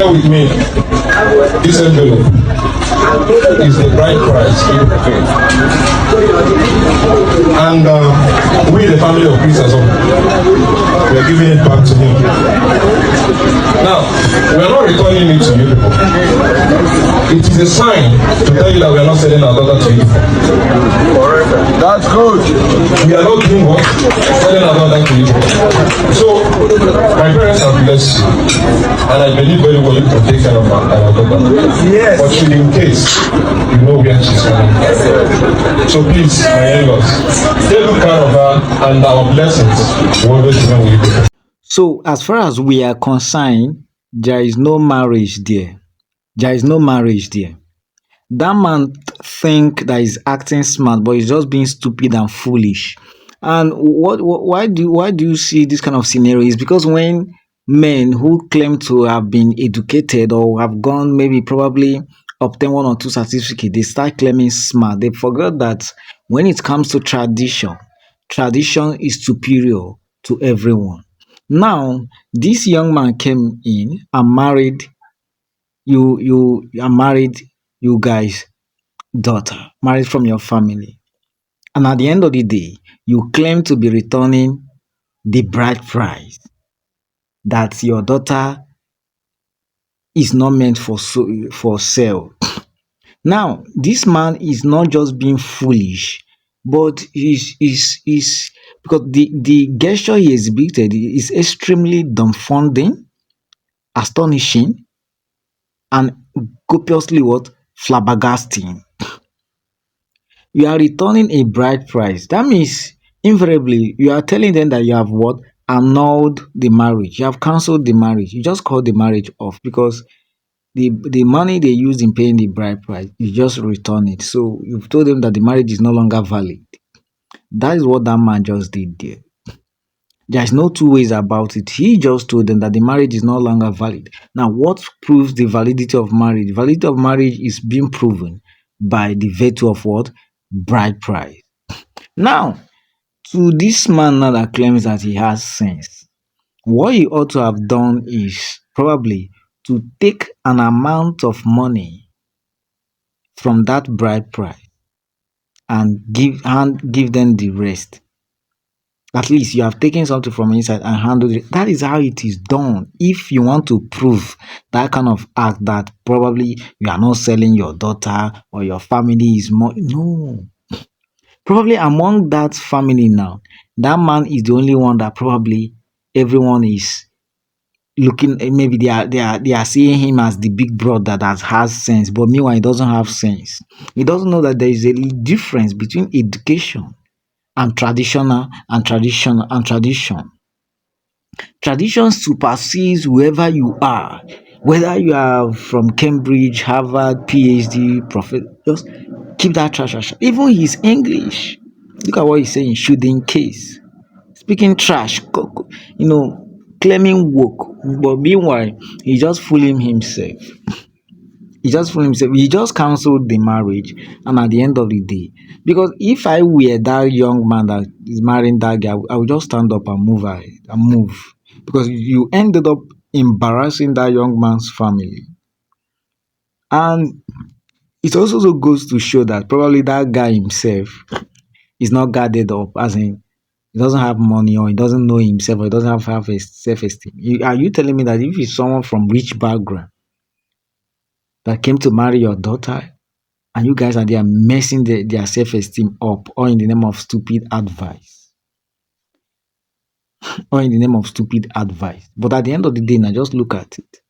With me, this envelope is the bride price being paid. And we, the family of Chris as well, we are giving it back to him. Now, we are not returning it to you people. It is a sign to tell you that we are not selling our daughter to you. That's good. We are not doing what? Selling our daughter to you. So, my parents have blessed you. And I believe very well you can take care of our daughter. Yes. But should in case, you know where she's coming from. So please, my in-laws, take good care of her and our blessings will always remain with you. So, as far as we are concerned, there is no marriage there. There is no marriage there. That man think that he's acting smart, but he's just being stupid and foolish. And why do you see this kind of scenario? Is because when men who claim to have been educated or have gone maybe probably obtain one or two certificates, they start claiming smart. They forgot that when it comes to tradition, tradition is superior to everyone. Now, this young man came in and married you are married, you guys, daughter, married from your family. And at the end of the day, you claim to be returning the bride price, that your daughter is not meant for sale. Now, this man is not just being foolish, but is because the gesture he exhibited is extremely dumbfounding, astonishing, and copiously what? Flabbergasting. You are returning a bride price. That means invariably you are telling them that you have what? Annulled the marriage. You have cancelled the marriage. You just call the marriage off because the money they used in paying the bride price, you just return it. So you've told them that the marriage is no longer valid. That is what that man just did there. There's no two ways about it. He just told them that the marriage is no longer valid. Now, what proves the validity of marriage? Validity of marriage is being proven by the virtue of what? Bride price. Now, to this man now that claims that he has sense, what he ought to have done is probably to take an amount of money from that bride price and give them the rest. At least you have taken something from inside and handled it. That is how it is done. If you want to prove that kind of act that probably you are not selling your daughter or your family is more, no. Probably among that family now, that man is the only one that probably everyone is looking, maybe they are seeing him as the big brother that has sense, but meanwhile he doesn't have sense. He doesn't know that there is a difference between education and tradition. Tradition supersedes whoever you are, whether you are from Cambridge, Harvard, PhD, prophet. Just keep that trash. Even his English, look at what he's saying. Should in case speaking trash, claiming woke, but meanwhile he just fooling himself. He just cancelled the marriage, and at the end of the day, because if I were that young man that is marrying that girl, I would just stand up and move ahead and move, because you ended up embarrassing that young man's family. And it also goes to show that probably that guy himself is not guarded up, as in he doesn't have money, or he doesn't know himself, or he doesn't have a self-esteem. Are you telling me that if he's someone from rich background that came to marry your daughter, and you guys are there messing their self-esteem up, or in the name of stupid advice, but at the end of the day, now just look at it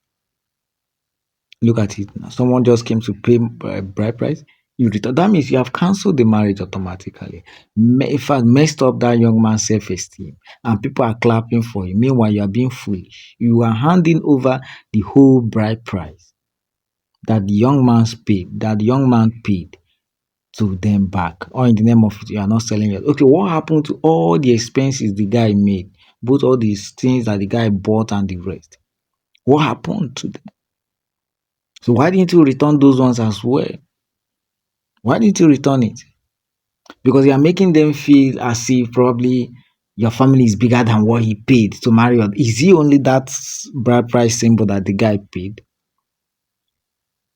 now. Someone just came to pay bride price, you return. That means you have cancelled the marriage automatically. In fact, messed up that young man's self-esteem, and people are clapping for you. Meanwhile, you are being foolish. You are handing over the whole bride price that the young man paid to them back, or in the name of you are not selling it. Okay, what happened to all the expenses the guy made, both all these things that the guy bought and the rest? What happened to them? So why didn't you return those ones as well? Why didn't you return it? Because you are making them feel as if probably your family is bigger than what he paid to marry. Is he only that bride price symbol that the guy paid?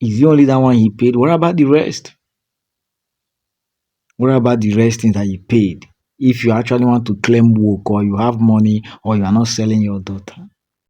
Is it only that one he paid? What about the rest? What about the rest things that he paid? If you actually want to claim work or you have money or you are not selling your daughter.